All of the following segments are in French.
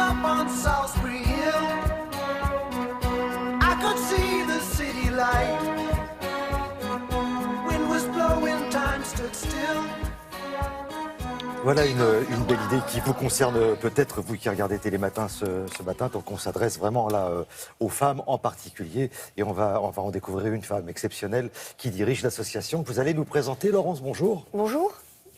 up on Salisbury Hill, I could see the city light. Wind was blowing, time stood still. Voilà une belle idée qui vous concerne peut-être, vous qui regardez Télématin ce matin. Donc on s'adresse vraiment là aux femmes en particulier. Et on va en découvrir une femme exceptionnelle qui dirige l'association que vous allez nous présenter. Laurence, bonjour. Bonjour,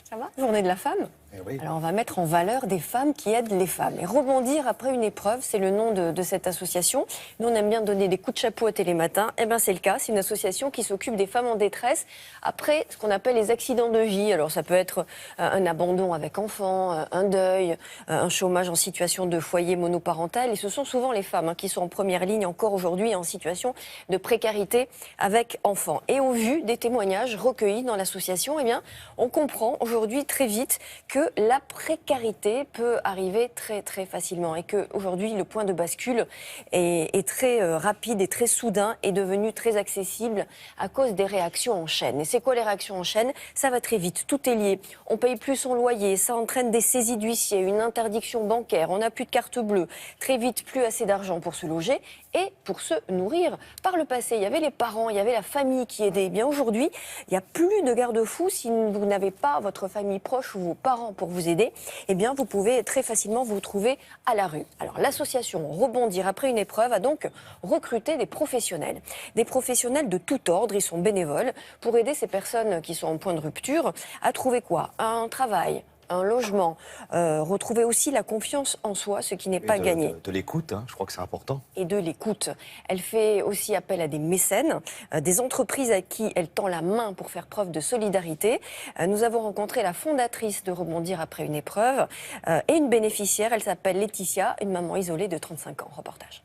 ça va? Journée de la femme. Oui. Alors on va mettre en valeur des femmes qui aident les femmes. Et rebondir après une épreuve, c'est le nom de cette association. Nous on aime bien donner des coups de chapeau à Télématin. Eh bien c'est le cas, c'est une association qui s'occupe des femmes en détresse après ce qu'on appelle les accidents de vie. Alors ça peut être un abandon avec enfant, un deuil, un chômage en situation de foyer monoparental. Et ce sont souvent les femmes qui sont en première ligne encore aujourd'hui en situation de précarité avec enfants. Et au vu des témoignages recueillis dans l'association, eh bien on comprend aujourd'hui très vite que la précarité peut arriver très très facilement et qu'aujourd'hui le point de bascule est très rapide et très soudain, est devenu très accessible à cause des réactions en chaîne. Et c'est quoi les réactions en chaîne? Ça va très vite, tout est lié. On paye plus son loyer, ça entraîne des saisies d'huissier, une interdiction bancaire, on n'a plus de carte bleue, très vite plus assez d'argent pour se loger et pour se nourrir. Par le passé, il y avait les parents, il y avait la famille qui aidait. Eh bien aujourd'hui, il n'y a plus de garde-fou si vous n'avez pas votre famille proche ou vos parents pour vous aider. Eh bien, vous pouvez très facilement vous trouver à la rue. Alors, l'association Rebondir après une épreuve a donc recruté des professionnels de tout ordre. Ils sont bénévoles pour aider ces personnes qui sont en point de rupture à trouver quoi? Un travail, un logement, retrouver aussi la confiance en soi, ce qui n'est pas gagné. De l'écoute, je crois que c'est important. Et de l'écoute. Elle fait aussi appel à des mécènes, des entreprises à qui elle tend la main pour faire preuve de solidarité. Nous avons rencontré la fondatrice de Rebondir après une épreuve et une bénéficiaire, elle s'appelle Laetitia, une maman isolée de 35 ans. Reportage.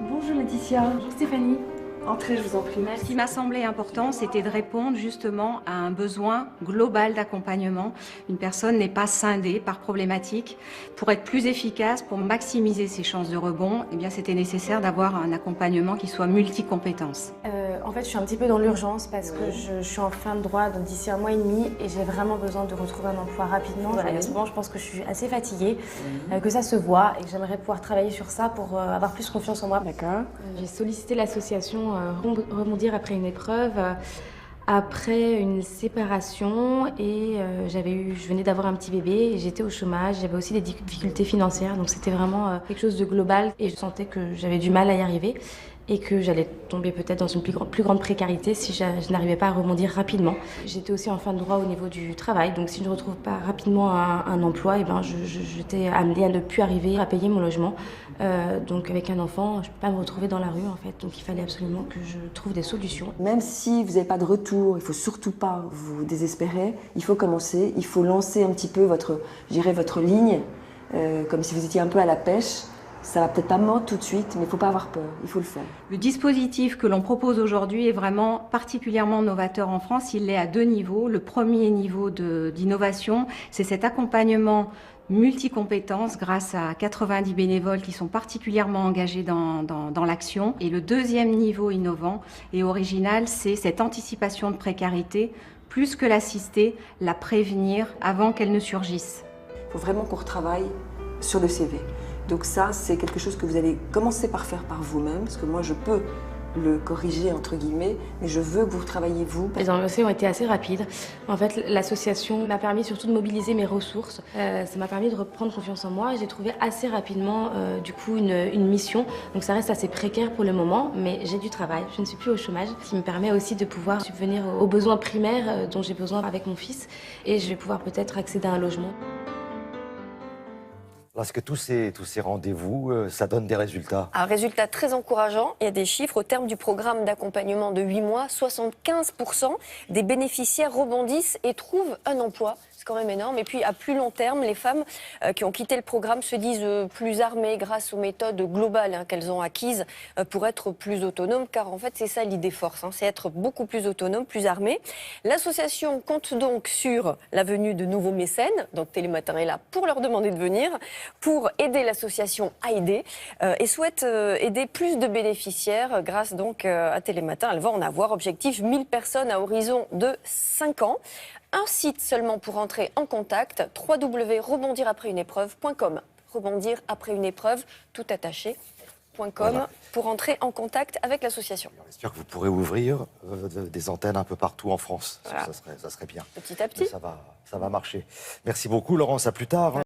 Bonjour Laetitia. Bonjour Stéphanie. Entrez, je vous en prie. Ce qui m'a semblé important, c'était de répondre justement à un besoin global d'accompagnement. Une personne n'est pas scindée par problématique. Pour être plus efficace, pour maximiser ses chances de rebond, eh bien, c'était nécessaire d'avoir un accompagnement qui soit multi-compétences. En fait, je suis un petit peu dans l'urgence parce que je suis en fin de droit, donc d'ici 1 mois et demi, et j'ai vraiment besoin de retrouver un emploi rapidement. Voilà, en ce moment, je pense que je suis assez fatiguée, que ça se voit, et que j'aimerais pouvoir travailler sur ça pour avoir plus confiance en moi. D'accord. J'ai sollicité l'association Rebondir après une épreuve, après une séparation, et je venais d'avoir un petit bébé, et j'étais au chômage, j'avais aussi des difficultés financières, donc c'était vraiment quelque chose de global, et je sentais que j'avais du mal à y arriver. Et que j'allais tomber peut-être dans une plus grande précarité si je n'arrivais pas à rebondir rapidement. J'étais aussi en fin de droit au niveau du travail, donc si je ne retrouve pas rapidement un emploi, j'étais amenée à ne plus arriver à payer mon logement. Donc avec un enfant, je ne peux pas me retrouver dans la rue en fait, donc il fallait absolument que je trouve des solutions. Même si vous n'avez pas de retour, il ne faut surtout pas vous désespérer, il faut commencer, il faut lancer un petit peu votre ligne, comme si vous étiez un peu à la pêche. Ça va peut-être pas mordre tout de suite, mais il ne faut pas avoir peur, il faut le faire. Le dispositif que l'on propose aujourd'hui est vraiment particulièrement novateur en France. Il est à 2 niveaux. Le premier niveau d'innovation, c'est cet accompagnement multi-compétences grâce à 90 bénévoles qui sont particulièrement engagés dans l'action. Et le deuxième niveau innovant et original, c'est cette anticipation de précarité, plus que l'assister, la prévenir avant qu'elle ne surgisse. Il faut vraiment qu'on retravaille sur le CV. Donc ça, c'est quelque chose que vous allez commencer par faire par vous-même, parce que moi, je peux le corriger, entre guillemets, mais je veux que vous travailliez vous. Les avancées ont été assez rapides. En fait, l'association m'a permis surtout de mobiliser mes ressources. Ça m'a permis de reprendre confiance en moi. J'ai trouvé assez rapidement, une mission. Donc ça reste assez précaire pour le moment, mais j'ai du travail. Je ne suis plus au chômage, ce qui me permet aussi de pouvoir subvenir aux besoins primaires dont j'ai besoin avec mon fils. Et je vais pouvoir peut-être accéder à un logement. Parce que tous ces rendez-vous, ça donne des résultats. Un résultat très encourageant. Il y a des chiffres. Au terme du programme d'accompagnement de 8 mois, 75% des bénéficiaires rebondissent et trouvent un emploi. C'est quand même énorme. Et puis, à plus long terme, les femmes qui ont quitté le programme se disent plus armées grâce aux méthodes globales qu'elles ont acquises pour être plus autonomes. Car en fait, c'est ça l'idée force. C'est être beaucoup plus autonome, plus armée. L'association compte donc sur la venue de nouveaux mécènes. Donc, Télématin est là pour leur demander de venir, pour aider l'association à aider et souhaite aider plus de bénéficiaires grâce donc à Télématin. Elle va en avoir objectif 1000 personnes à horizon de 5 ans. un site seulement pour entrer en contact, www.rebondiraprèsuneépreuve.com. Rebondir après une épreuve, tout attaché. Voilà. Pour entrer en contact avec l'association. J'espère que vous pourrez ouvrir des antennes un peu partout en France. Voilà. Ça serait bien. Petit à petit. Mais ça va marcher. Merci beaucoup, Laurence. À plus tard.